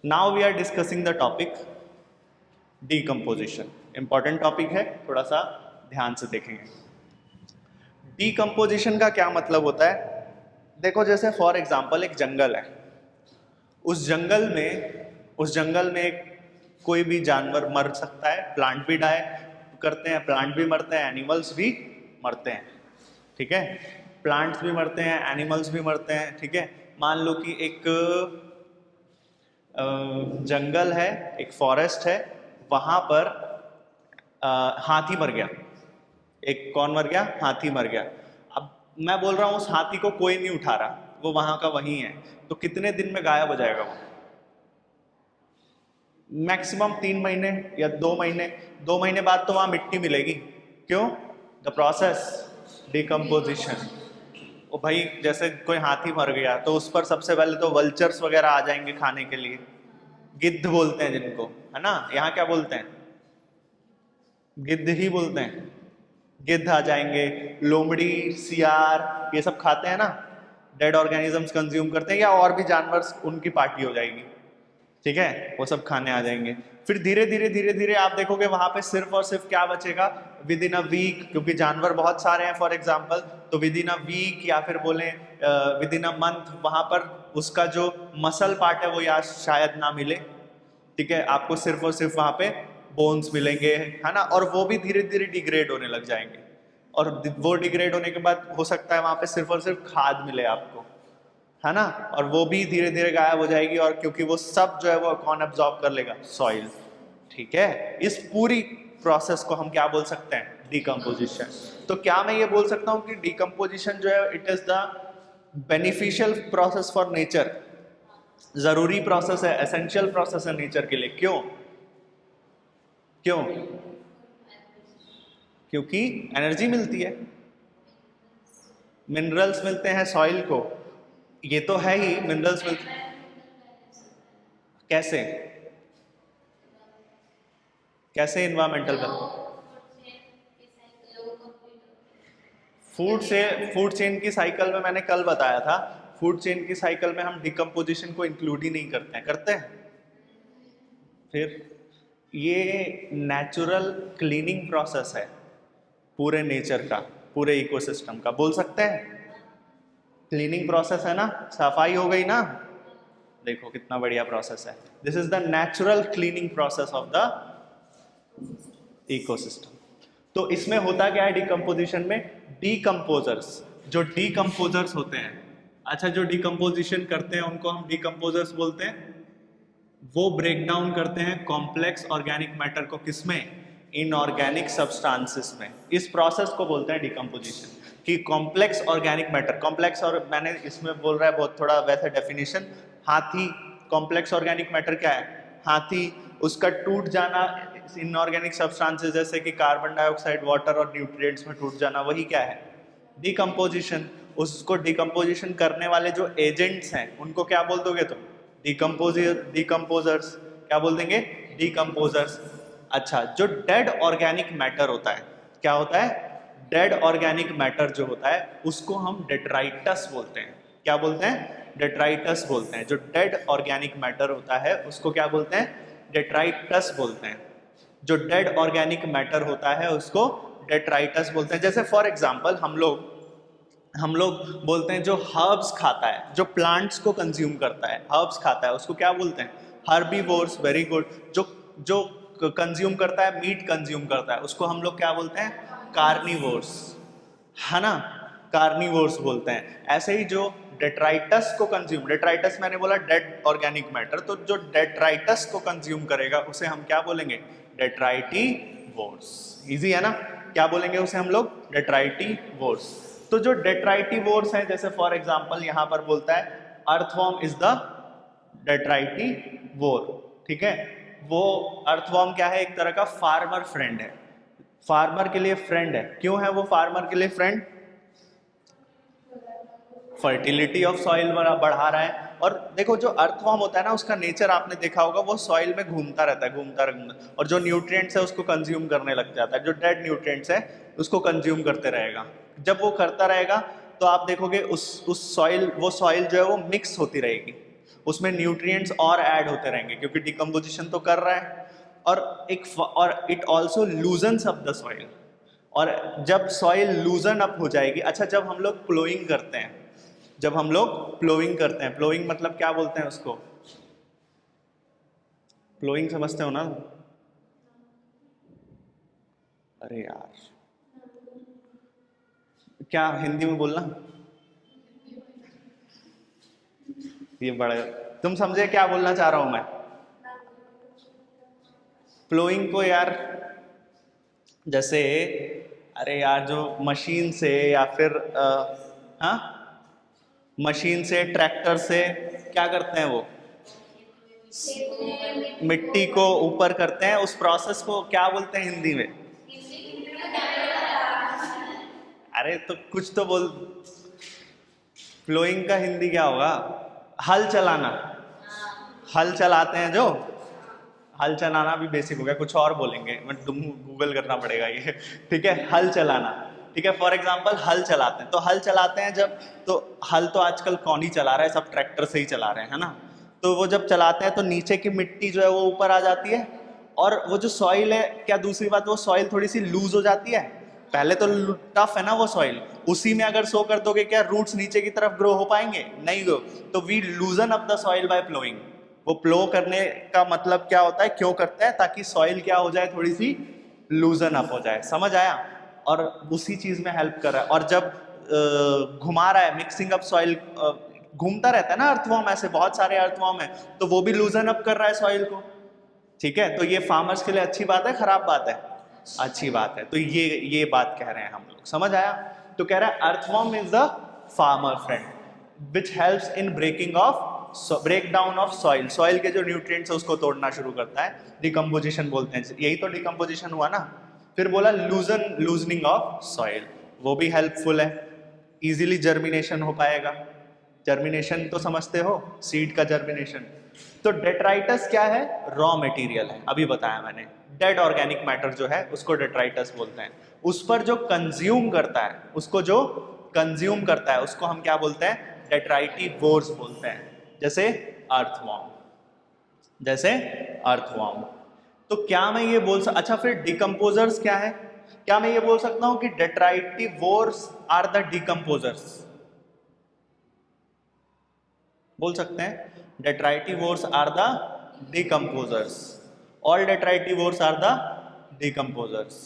Now we are discussing the topic decomposition. Important topic है, थोड़ा सा ध्यान से देखेंगे। डीकम्पोजिशन का क्या मतलब होता है? देखो, जैसे फॉर एग्जांपल एक जंगल है, उस जंगल में कोई भी जानवर मर सकता है, प्लांट भी डाई करते हैं, प्लांट भी मरते हैं, एनिमल्स भी मरते हैं, ठीक है। प्लांट्स भी मरते हैं, एनिमल्स भी मरते हैं, ठीक है। मान लो कि एक जंगल है, एक फॉरेस्ट है, वहां पर हाथी मर गया। एक कौन मर गया? हाथी मर गया। अब मैं बोल रहा हूं उस हाथी को कोई नहीं उठा रहा, वो वहां का वहीं है, तो कितने दिन में गायब हो जाएगा वो? मैक्सिमम 3 महीने या 2 महीने। 2 महीने बाद तो वहां मिट्टी मिलेगी। क्यों? The process decomposition. ओ भाई, जैसे कोई हाथी मर गया तो उस पर सबसे पहले तो वल्चर्स वगैरह आ जाएंगे खाने के लिए, गिद्ध बोलते हैं जिनको, है ना। यहाँ क्या बोलते हैं? गिद्ध ही बोलते हैं। गिद्ध आ जाएंगे, लोमड़ी, सियार, ये सब खाते हैं ना, डेड ऑर्गेनिजम्स कंज्यूम करते हैं, या और भी जानवर, उनकी पार्टी हो जाएगी, ठीक है, वो सब खाने आ जाएंगे। फिर धीरे धीरे आप देखोगे वहां पे सिर्फ और सिर्फ क्या बचेगा? विद इन अ वीक, क्योंकि जानवर बहुत सारे हैं फॉर एग्जांपल, तो विद इन अ वीक या फिर बोले विद इन अ मंथ वहां पर उसका जो मसल पार्ट है वो या शायद ना मिले, ठीक है। आपको सिर्फ और सिर्फ वहां पे बोन्स मिलेंगे, है ना, और वो भी धीरे धीरे डिग्रेड होने लग जाएंगे, और वो डिग्रेड होने के बाद हो सकता है वहां पे सिर्फ और सिर्फ खाद मिले आपको, है ना, और वो भी धीरे धीरे गायब हो जाएगी, और क्योंकि वो सब जो है वो कौन एब्जॉर्ब कर लेगा? सॉइल, ठीक है। इस पूरी प्रोसेस को हम क्या बोल सकते हैं? डिकम्पोजिशन। तो क्या मैं ये बोल सकता हूं कि डिकम्पोजिशन जो है it is the beneficial process for nature? जरूरी प्रोसेस है, एसेंशियल प्रोसेस है नेचर के लिए। क्यों? क्यों? क्योंकि एनर्जी मिलती है, मिनरल्स मिलते हैं सॉइल को, ये तो है ही, मिनरल्स मिलते हैं। कैसे? कैसे इन्वायरमेंटल फूड चेन की साइकिल में मैंने कल बताया था, फूड चेन की साइकिल में हम डिकम्पोजिशन को इंक्लूड ही नहीं करते हैं। करते हैं? फिर ये नेचुरल क्लीनिंग प्रोसेस है पूरे नेचर का, पूरे इकोसिस्टम का, बोल सकते हैं क्लीनिंग प्रोसेस है ना, सफाई हो गई ना। देखो कितना बढ़िया प्रोसेस है। This is the natural cleaning process of the ecosystem. तो इसमें होता क्या है डिकम्पोजिशन में? डीकम्पोजर्स, जो डीकम्पोजर्स होते हैं, अच्छा, जो डिकम्पोजिशन करते हैं उनको हम डीकम्पोजर्स बोलते हैं। वो ब्रेक डाउन करते हैं कॉम्प्लेक्स ऑर्गेनिक मैटर को, किसमें? इनऑर्गेनिक सब्सटेंसेस में। इस प्रोसेस को बोलते हैं डिकम्पोजिशन, कि कॉम्प्लेक्स ऑर्गेनिक मैटर, कॉम्प्लेक्स, और मैंने इसमें बोल रहा है बहुत थोड़ा वैसे डेफिनेशन, हाथी, कॉम्प्लेक्स ऑर्गेनिक मैटर क्या है? हाथी, उसका टूट जाना, इनऑर्गेनिक सब्सटेंसेस जैसे कि कार्बन डाइऑक्साइड, वाटर और न्यूट्रिएंट्स में टूट जाना, वही क्या है? डिकम्पोजिशन। उसको डिकम्पोजिशन करने वाले जो एजेंट्स हैं उनको क्या बोल दोगे तुम? डिकम्पोजर्स। क्या बोल देंगे? डिकम्पोजर्स। अच्छा, जो डेड ऑर्गेनिक मैटर होता है, क्या होता है? डेड ऑर्गेनिक मैटर जो होता है उसको हम डेट्राइटस बोलते हैं। क्या बोलते हैं? डेट्राइटस बोलते हैं। जो डेड ऑर्गेनिक मैटर होता है उसको क्या बोलते हैं? डेट्राइटस बोलते हैं। जो डेड ऑर्गेनिक मैटर होता है उसको डेट्राइटस बोलते हैं। जैसे फॉर एग्जांपल हम लोग बोलते हैं जो हर्ब्स खाता है, जो प्लांट्स को कंज्यूम करता है, हर्ब्स खाता है, उसको क्या बोलते हैं? हर्बीवोर्स। Very good. जो जो कंज्यूम करता है, मीट कंज्यूम करता है, उसको हम लोग क्या बोलते हैं? कार्निवोर्स, है ना, कार्निवोर्स बोलते हैं। ऐसे ही जो डेट्राइटस को कंज्यूम, डेट्राइटस मैंने बोला डेड ऑर्गेनिक मैटर, तो जो डेट्राइटस को कंज्यूम करेगा उसे हम क्या बोलेंगे? डेट्राइटिवोर्स। इजी है ना? क्या बोलेंगे उसे हम लोग? डेट्राइटिवोर्स। तो जो डेट्राइटिवोर्स है, जैसे फॉर एग्जांपल यहां पर बोलता है अर्थवॉर्म इज द डेट्राइटिवोर, ठीक है। वो अर्थवॉर्म क्या है? एक तरह का फार्मर फ्रेंड है, फार्मर के लिए फ्रेंड है। क्यों है वो फार्मर के लिए फ्रेंड? फर्टिलिटी ऑफ सॉइल बढ़ा रहा है। और देखो, जो अर्थवॉर्म होता है ना, उसका नेचर आपने देखा होगा, वो सॉइल में घूमता रहता है, घूमता, और जो न्यूट्रिएंट्स है उसको कंज्यूम करने लग जाता है। जो डेड न्यूट्रिएंट्स है उसको कंज्यूम करते रहेगा। जब वो करता रहेगा तो आप देखोगे उस सॉइल, वो सॉइल जो है वो मिक्स होती रहेगी, उसमें न्यूट्रिएंट्स और ऐड होते रहेंगे क्योंकि डिकम्पोजिशन तो कर रहा है। और it also loosens up the soil. और जब सॉइल लूजन अप हो जाएगी, अच्छा जब हम लोग प्लोइंग करते हैं, प्लोइंग मतलब क्या बोलते हैं उसको? प्लोइंग समझते हो ना? अरे यार, क्या हिंदी में बोलना? ये बड़े, तुम समझे क्या बोलना चाह रहा हूं मैं? प्लोइंग को यार, जैसे अरे यार जो मशीन से या फिर हाँ, मशीन से, ट्रैक्टर से क्या करते हैं वो? मिट्टी को ऊपर करते हैं, उस प्रोसेस को क्या बोलते हैं हिंदी में? अरे तो कुछ तो बोल। प्लोइंग का हिंदी क्या होगा? हल चलाना। हल चलाते हैं जो, हल चलाना भी बेसिक हो गया, कुछ और बोलेंगे, मैं तुम गूगल करना पड़ेगा ये। ठीक है, हल चलाना। ठीक है, फॉर एग्जांपल हल चलाते हैं, तो हल चलाते हैं जब, तो हल तो आजकल कौन ही चला रहा है, सब ट्रैक्टर से ही चला रहे हैं, है ना? तो वो जब चलाते हैं तो नीचे की मिट्टी जो है वो ऊपर आ जाती है, और वो जो सॉइल है, क्या दूसरी बात, वो सॉइल थोड़ी सी लूज हो जाती है। पहले तो टफ है ना वो सॉइल, उसी में अगर सो कर दोगे, क्या रूट्स नीचे की तरफ ग्रो हो पाएंगे? नहीं हो। तो we loosen up the soil by ploughing. वो प्लो करने का मतलब क्या होता है, क्यों करते हैं? ताकि सॉइल क्या हो जाए, थोड़ी सी लूजन अप हो जाए। समझ आया? और उसी चीज में हेल्प कर रहा है। और जब घुमा रहा है, मिक्सिंग अप सॉइल, घूमता रहता है ना अर्थवॉर्म, ऐसे बहुत सारे अर्थवॉर्म है, तो वो भी लूजन अप कर रहा है सॉइल को। ठीक है, तो ये फार्मर्स के लिए अच्छी बात है, खराब बात है? अच्छी बात है। तो ये बात कह रहे हैं हम लोग, समझ आया? तो कह रहा है earthworm is the farmer friend which helps in break down of soil. Soil के जो न्यूट्रिएंट्स है उसको तोड़ना शुरू करता है, डिकम्पोजिशन बोलते हैं, यही तो डिकम्पोजिशन हुआ ना। फिर बोला लूजनिंग ऑफ सॉइल, वो भी हेल्पफुल है, इजीली जर्मिनेशन हो पाएगा। जर्मिनेशन तो समझते हो, सीड का जर्मिनेशन। तो डेट्राइटस क्या है? रॉ मटेरियल है, अभी बताया मैंने। डेड ऑर्गेनिक मैटर जो है उसको डेट्राइटस बोलते हैं। उस पर जो कंज्यूम करता है, उसको हम क्या बोलते हैं? डेट्राइटिवोर्स बोलते हैं। जैसे अर्थवॉर्म, तो क्या मैं ये बोल अच्छा फिर डिकम्पोजर्स क्या है? क्या मैं ये बोल सकता हूं कि डेट्राइटिवोर्स आर द डिकम्पोजर्स? बोल सकते हैं detritivores are the decomposers. All detritivores are the decomposers,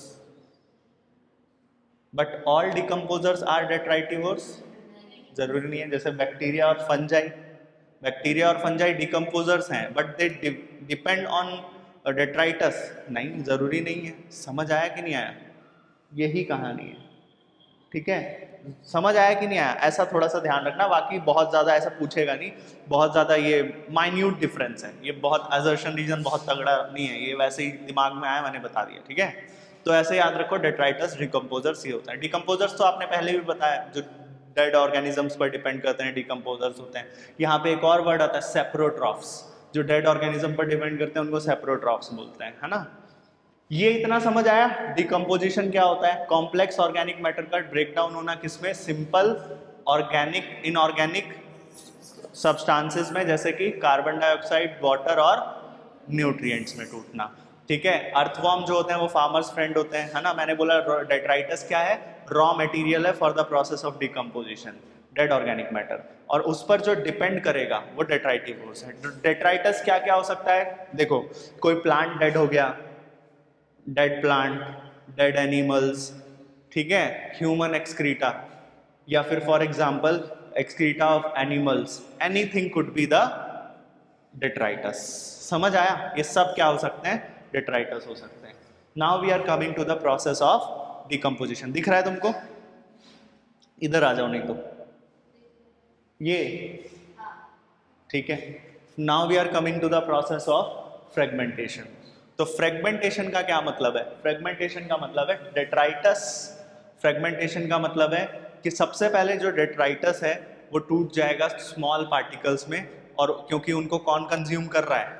but all decomposers are detritivores? जरूरी नहीं है। जैसे बैक्टीरिया और फंजाई डिकम्पोजर्स हैं, but they depend on detritus? नहीं, जरूरी नहीं है। समझ आया कि नहीं आया? यही कहानी है। ठीक है, समझ आया कि नहीं आया? ऐसा थोड़ा सा ध्यान रखना, बाकी बहुत ज़्यादा ऐसा पूछेगा नहीं, बहुत ज़्यादा ये माइन्यूट डिफरेंस है, ये बहुत असर्शन रीजन बहुत तगड़ा नहीं है, ये वैसे ही दिमाग में आया मैंने बता दिया। ठीक है, तो ऐसे याद रखो, डेट्राइटस डिकम्पोजर्स ही होता है। डिकम्पोजर्स तो आपने पहले भी बताया, जो डेड ऑर्गेनिजम्स पर डिपेंड करते हैं डिकम्पोजर्स होते हैं। यहाँ पे एक और वर्ड आता है सेप्रोट्रॉफ्स, जो डेड ऑर्गेनिज्म पर डिपेंड करते हैं उनको सेप्रोट्रॉफ्स बोलते हैं, है ना? ये इतना समझ आया? डिकम्पोजिशन क्या होता है? कॉम्प्लेक्स ऑर्गेनिक मैटर का ब्रेकडाउन होना किसमें? सिंपल ऑर्गेनिक इनऑर्गेनिक सब्सटेंसेस में, जैसे कि कार्बन डाइऑक्साइड, वाटर और न्यूट्रिएंट्स में टूटना। ठीक है, अर्थवॉर्म जो होते हैं वो फार्मर्स फ्रेंड होते हैं, है ना? मैंने बोला डेट्राइटस क्या है? रॉ मटेरियल है for the process of decomposition, dead organic matter, और उस पर जो डिपेंड करेगा वो डेट्राइटिवोर्स है। डेट्राइटस क्या क्या हो सकता है? देखो, कोई प्लांट डेड हो गया, डेड प्लांट, डेड एनिमल्स, ठीक है, ह्यूमन एक्सक्रीटा, या फिर for example excreta of animals, anything could be the detritus. समझ आया? ये सब क्या हो सकते हैं? डेट्राइटस हो सकते हैं। Now we are coming to the process of decomposition. दिख रहा है तुमको? इधर आ जाओ, नहीं तो ये, ठीक है। Now we are coming to the process of fragmentation. तो फ्रेगमेंटेशन का क्या मतलब है? फ्रेगमेंटेशन का मतलब है डेट्राइटस, फ्रेगमेंटेशन का मतलब है कि सबसे पहले जो डेट्राइटस है वो टूट जाएगा स्मॉल पार्टिकल्स में, और क्योंकि उनको कौन कंज्यूम कर रहा है?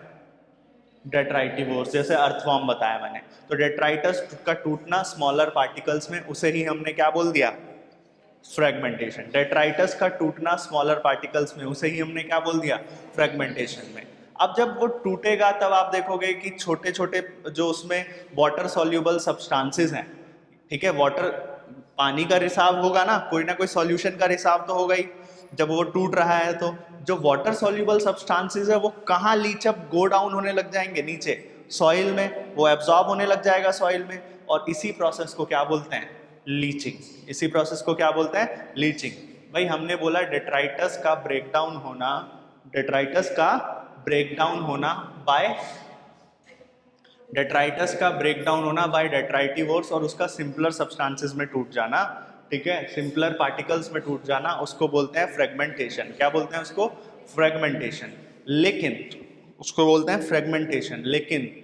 डेट्राइटिवोर्स, जैसे अर्थवॉर्म बताया मैंने। तो डेट्राइटस का टूटना स्मॉलर पार्टिकल्स में, उसे ही हमने क्या बोल दिया? फ्रेगमेंटेशन। डेट्राइटस का टूटना स्मॉलर पार्टिकल्स में, उसे ही हमने क्या बोल दिया, फ्रेगमेंटेशन में। अब जब वो टूटेगा तब आप देखोगे कि छोटे छोटे जो उसमें वाटर सॉल्यूबल सब्सटेंसेस हैं, ठीक है, वाटर पानी का रिसाव होगा ना कोई सॉल्यूशन का रिसाव तो होगा ही जब वो टूट रहा है। तो जो वाटर सॉल्यूबल सब्सटेंसेस है वो कहाँ लीच अप गो डाउन होने लग जाएंगे, नीचे सॉइल में, वो एब्जॉर्ब होने लग जाएगा सॉइल में, और इसी प्रोसेस को क्या बोलते हैं, लीचिंग। इसी प्रोसेस को क्या बोलते हैं, लीचिंग। भाई हमने बोला डेट्राइटस का ब्रेकडाउन होना, डेट्राइटस का ब्रेकडाउन होना बाय डेट्राइटस का ब्रेकडाउन होना बाय डेट्राइटिवोर्स और उसका सिंपलर सब्सटेंसेस में टूट जाना, ठीक है, सिंपलर पार्टिकल्स में टूट जाना, उसको बोलते हैं फ्रेगमेंटेशन। क्या बोलते हैं उसको, फ्रेगमेंटेशन। लेकिन उसको बोलते हैं फ्रेगमेंटेशन, लेकिन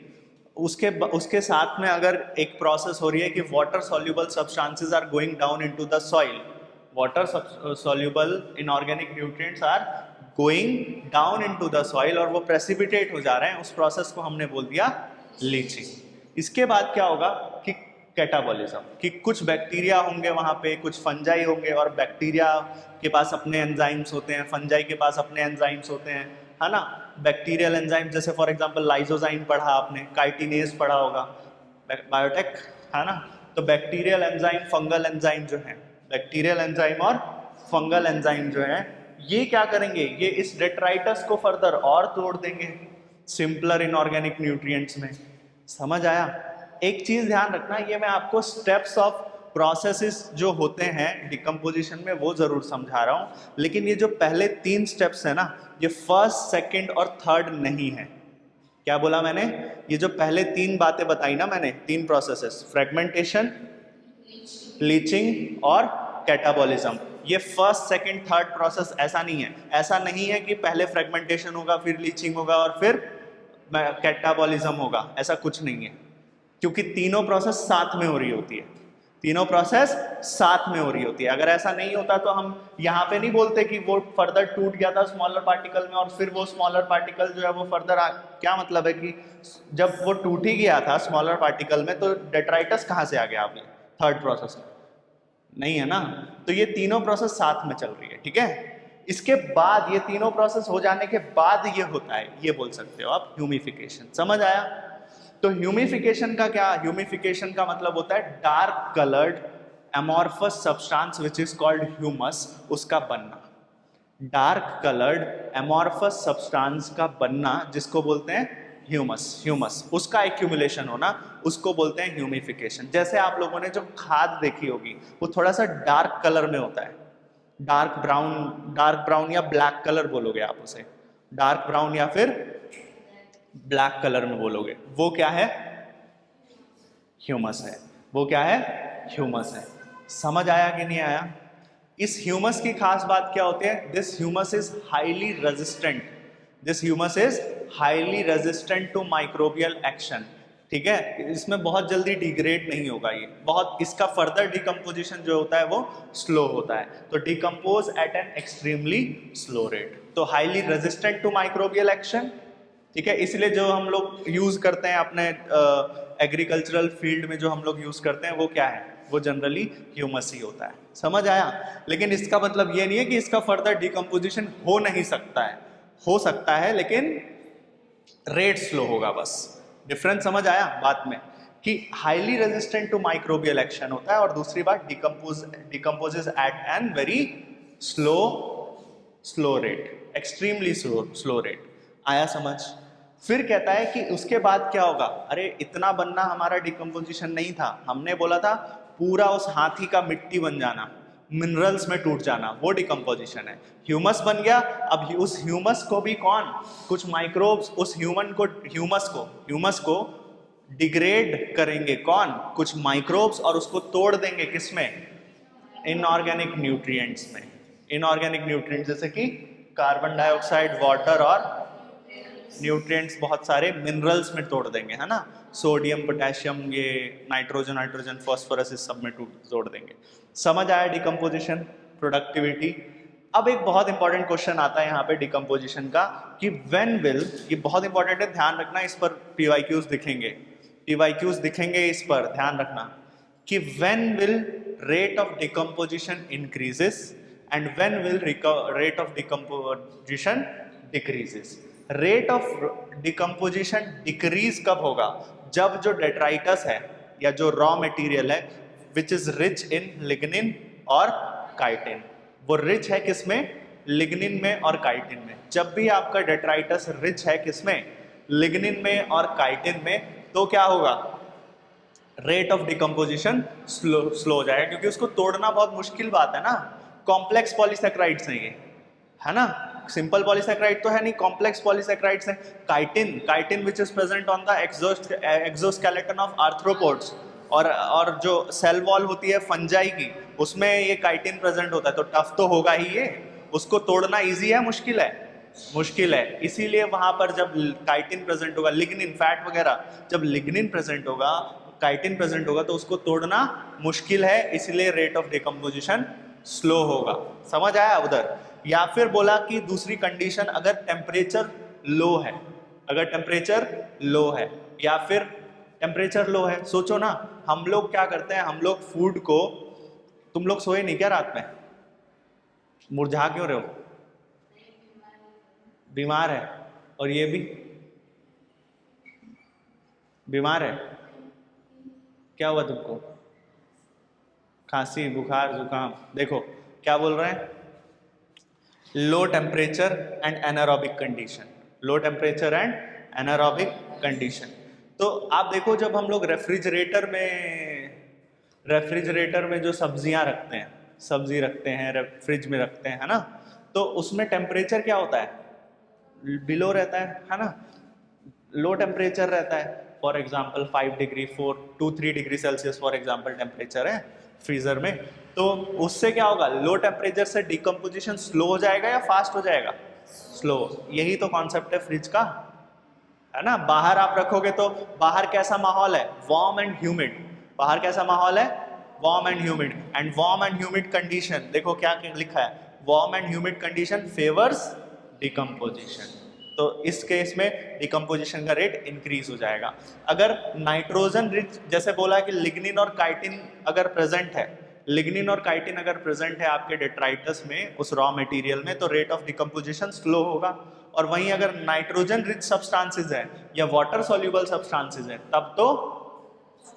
उसके साथ में अगर एक प्रोसेस हो रही है कि water soluble substances are going down into the soil, water soluble inorganic nutrients are going down into the soil और वो प्रेसिपिटेट हो जा रहे हैं, उस प्रोसेस को हमने बोल दिया लीचिंग। इसके बाद क्या होगा कि कैटाबॉलिज्म, कि कुछ बैक्टीरिया होंगे वहाँ पे, कुछ फंजाई होंगे, और बैक्टीरिया के पास अपने एंजाइम्स होते हैं, फंजाई के पास अपने एंजाइम्स होते हैं, है ना। बैक्टीरियल एंजाइम जैसे फॉर एग्जांपल लाइजोजाइम पढ़ा आपने, काइटिनेज पढ़ा होगा बायोटेक, है ना। तो बैक्टीरियल एंजाइम, फंगल एंजाइम जो है, बैक्टीरियल एंजाइम और फंगल एंजाइम जो है, ये क्या करेंगे, ये इस डेट्राइटस को फर्दर और तोड़ देंगे सिंपलर इनऑर्गेनिक न्यूट्रिएंट्स में। समझ आया। एक चीज ध्यान रखना, ये मैं आपको स्टेप्स ऑफ प्रोसेसेस जो होते हैं डिकम्पोजिशन में वो जरूर समझा रहा हूं, लेकिन ये जो पहले 3 स्टेप्स है ना, ये फर्स्ट, सेकंड और थर्ड नहीं है। क्या बोला मैंने, ये जो पहले 3 बातें बताई ना मैंने, 3 प्रोसेसेस, फ्रेगमेंटेशन, लीचिंग और कैटाबॉलिज्म, ये फर्स्ट, सेकंड, थर्ड प्रोसेस ऐसा नहीं है। ऐसा नहीं है कि पहले फ्रेगमेंटेशन होगा, फिर लीचिंग होगा और फिर कैटाबॉलिज्म होगा, ऐसा कुछ नहीं है, क्योंकि तीनों प्रोसेस साथ में हो रही होती है, तीनों प्रोसेस साथ में हो रही होती है। अगर ऐसा नहीं होता तो हम यहाँ पे नहीं बोलते कि वो फर्दर टूट गया था स्मॉलर पार्टिकल में और फिर वो स्मॉलर पार्टिकल जो है वो फर्दर क्या मतलब है कि जब वो टूट ही गया था स्मॉलर पार्टिकल में तो डेट्राइटस कहाँ से आ गया अभी थर्ड प्रोसेस में, नहीं है ना। तो ये तीनों प्रोसेस साथ में चल रही है, ठीक है। इसके बाद ये तीनों प्रोसेस हो जाने के बाद ये होता है, ये बोल सकते हो आप ह्यूमिफिकेशन। समझ आया। तो ह्यूमिफिकेशन का क्या, ह्यूमिफिकेशन का मतलब होता है dark coloured amorphous substance which is called humus, उसका बनना। डार्क कलर्ड एमॉर्फस सब्सटेंस का बनना जिसको बोलते हैं ह्यूमस, ह्यूमस उसका एक्यूमुलेशन होना, उसको बोलते हैं ह्यूमिफिकेशन। जैसे आप लोगों ने जो खाद देखी होगी वो थोड़ा सा डार्क कलर में होता है, डार्क ब्राउन या ब्लैक कलर बोलोगे आप उसे, डार्क ब्राउन या फिर ब्लैक कलर में बोलोगे, वो क्या है, ह्यूमस है। वो क्या है, ह्यूमस है। समझ आया कि नहीं आया। इस ह्यूमस की खास बात क्या होती है, this humus is highly resistant, this humus is highly resistant to microbial action, ठीक है। इसमें बहुत जल्दी डिग्रेड नहीं होगा, ये बहुत, इसका फर्दर डिकम्पोजिशन जो होता है वो स्लो होता है, तो decompose at an extremely slow rate. तो highly resistant to microbial action, ठीक है। इसलिए जो हम लोग यूज करते हैं अपने एग्रीकल्चरल फील्ड में, जो हम लोग यूज करते हैं वो क्या है, वो जनरली ह्यूमस ही होता है। समझ आया। लेकिन इसका मतलब ये नहीं है कि इसका फर्दर डिकम्पोजिशन हो नहीं सकता है, हो सकता है लेकिन रेट स्लो होगा, बस डिफरेंस समझ आया बात में, कि highly resistant to microbial action होता है और दूसरी बात decomposes at an very slow rate, extremely slow rate. आया समझ। फिर कहता है कि उसके बाद क्या होगा, अरे इतना बनना हमारा डिकम्पोजिशन नहीं था, हमने बोला था पूरा उस हाथी का मिट्टी बन जाना, मिनरल्स में टूट जाना, वो डिकम्पोजिशन है। ह्यूमस बन गया, अब उस ह्यूमस को भी कौन, कुछ माइक्रोब्स उस ह्यूमस को डिग्रेड करेंगे, कौन, कुछ माइक्रोब्स, और उसको तोड़ देंगे किसमें, इनऑर्गेनिक न्यूट्रिएंट्स में। इनऑर्गेनिक न्यूट्रिएंट्स जैसे कि कार्बन डाइऑक्साइड, वाटर और न्यूट्रिएंट्स बहुत सारे मिनरल्स में तोड़ देंगे, है ना। सोडियम, पोटेशियम, ये नाइट्रोजन, फॉस्फोरस, इस सब में तोड़ देंगे। समझ आया डिकम्पोजिशन, प्रोडक्टिविटी। अब एक बहुत इंपॉर्टेंट क्वेश्चन आता है यहाँ पे डिकम्पोजिशन का, कि व्हेन विल, ये बहुत इंपॉर्टेंट है, ध्यान रखना, इस पर पीवाईक्यूज दिखेंगे, इस पर ध्यान रखना, कि when will rate of decomposition increases and when will rate of decomposition decreases? Rate of decomposition decrease कब होगा? जब जो detritus है या जो raw material है which is rich in lignin और chitin, वो rich है किसमें? लिग्निन में और काइटिन में। जब भी आपका डेट्राइटस रिच है किसमें? लिग्निन में और काइटिन में, तो क्या होगा? रेट ऑफ डिकम्पोजिशन स्लो हो जाएगा, क्योंकि उसको तोड़ना बहुत मुश्किल बात है ना। कॉम्प्लेक्स पॉलीसेक्राइड्स हैं ये, है ना। सिंपल पॉलीसेक्राइड तो है नहीं, कॉम्प्लेक्स पॉलीसेक्राइड्स हैं। Chitin which is present on the exoskeleton of arthropods, और जो सेल वॉल होती है फंजाई की, उसमें ये काइटिन प्रेजेंट होता है, तो टफ तो होगा ही ये। उसको तोड़ना इजी है, मुश्किल है? मुश्किल है। इसीलिए वहां पर जब काइटिन प्रेजेंट होगा, लिग्निन फैट वगैरह, जब लिग्निन प्रेजेंट होगा, काइटिन प्रेजेंट होगा, तो उसको तोड़ना मुश्किल है, इसलिए रेट ऑफ डिकम्पोजिशन स्लो होगा। समझ आया उधर? या फिर बोला कि दूसरी कंडीशन, अगर टेम्परेचर लो है, अगर टेम्परेचर लो है, या फिर टेम्परेचर लो है, सोचो ना, हम लोग क्या करते हैं, हम लोग फूड को, तुम लोग सोए नहीं क्या रात में? मुरझा क्यों रहे हो? बीमार है, और ये भी बीमार है। क्या हुआ तुमको? खांसी, बुखार, जुकाम। देखो क्या बोल रहे हैं, low temperature and anaerobic condition, low temperature and anaerobic condition. तो आप देखो, जब हम लोग रेफ्रिजरेटर में जो सब्जियां रखते हैं, सब्जी रखते हैं, फ्रिज में रखते हैं, है ना, तो उसमें टेम्परेचर क्या होता है? बिलो रहता है ना, लो टेम्परेचर रहता है। For example 5 degree 4-3 degree Celsius for example temperature है फ्रीजर में। तो उससे क्या होगा? लो टेम्परेचर से डिकम्पोजिशन स्लो हो जाएगा या फास्ट हो जाएगा? स्लो। यही तो कॉन्सेप्ट है फ्रिज का, है ना। बाहर आप रखोगे तो बाहर कैसा माहौल है? Warm and humid. बाहर कैसा माहौल है? Warm and humid. And warm and humid condition, देखो क्या लिखा है, warm and humid condition favours decomposition. तो इस केस में डिकम्पोजिशन का रेट इंक्रीज हो जाएगा। अगर नाइट्रोजन रिच, जैसे बोला कि लिग्निन और काइटिन अगर प्रेजेंट है, लिग्निन और काइटिन अगर प्रेजेंट है आपके डेट्राइटस में, उस रॉ मटेरियल में, तो रेट ऑफ डिकम्पोजिशन स्लो होगा। और वहीं अगर नाइट्रोजन रिच सब्सटेंसेस है या वाटर सॉल्युबल सब्सटेंसेस है, तब तो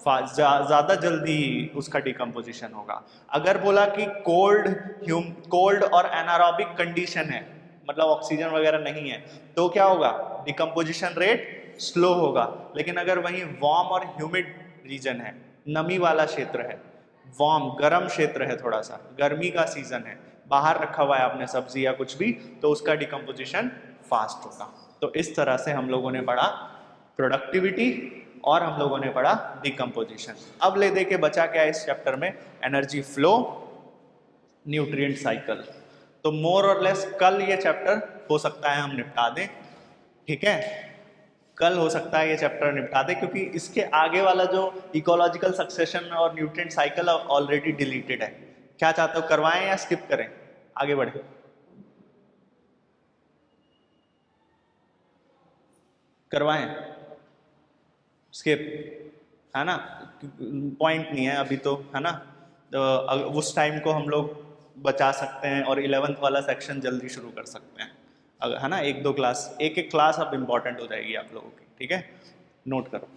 ज्यादा जल्दी उसका डिकम्पोजिशन होगा। अगर बोला कि कोल्ड और एनारोबिक कंडीशन है, मतलब ऑक्सीजन वगैरह नहीं है, तो क्या होगा? डिकम्पोजिशन रेट स्लो होगा। लेकिन अगर वहीं वार्म और ह्यूमिड रीजन है, नमी वाला क्षेत्र है, वार्म गर्म क्षेत्र है, थोड़ा सा गर्मी का सीजन है, बाहर रखा हुआ है आपने सब्जी या कुछ भी, तो उसका डिकम्पोजिशन फास्ट होगा। तो इस तरह से हम लोगों ने पढ़ा प्रोडक्टिविटी और हम लोगों ने पढ़ा डिकम्पोजिशन। अब ले दे के बचा क्या इस चैप्टर में? Energy flow, nutrient cycle. तो मोर और लेस कल ये चैप्टर हो सकता है हम निपटा दें, ठीक है, कल हो सकता है ये चैप्टर निपटा दें, क्योंकि इसके आगे वाला जो इकोलॉजिकल सक्सेशन और न्यूट्रिएंट साइकिल ऑलरेडी डिलीटेड है। क्या चाहते हो, करवाएं या स्किप करें? आगे बढ़े, करवाएं, स्किप, है ना, पॉइंट नहीं है अभी तो, है ना। तो उस टाइम को हम लोग बचा सकते हैं और 11th वाला सेक्शन जल्दी शुरू कर सकते हैं, है ना। 1-2 क्लास, एक क्लास अब इम्पॉर्टेंट हो जाएगी आप लोगों की, ठीक है, नोट करो।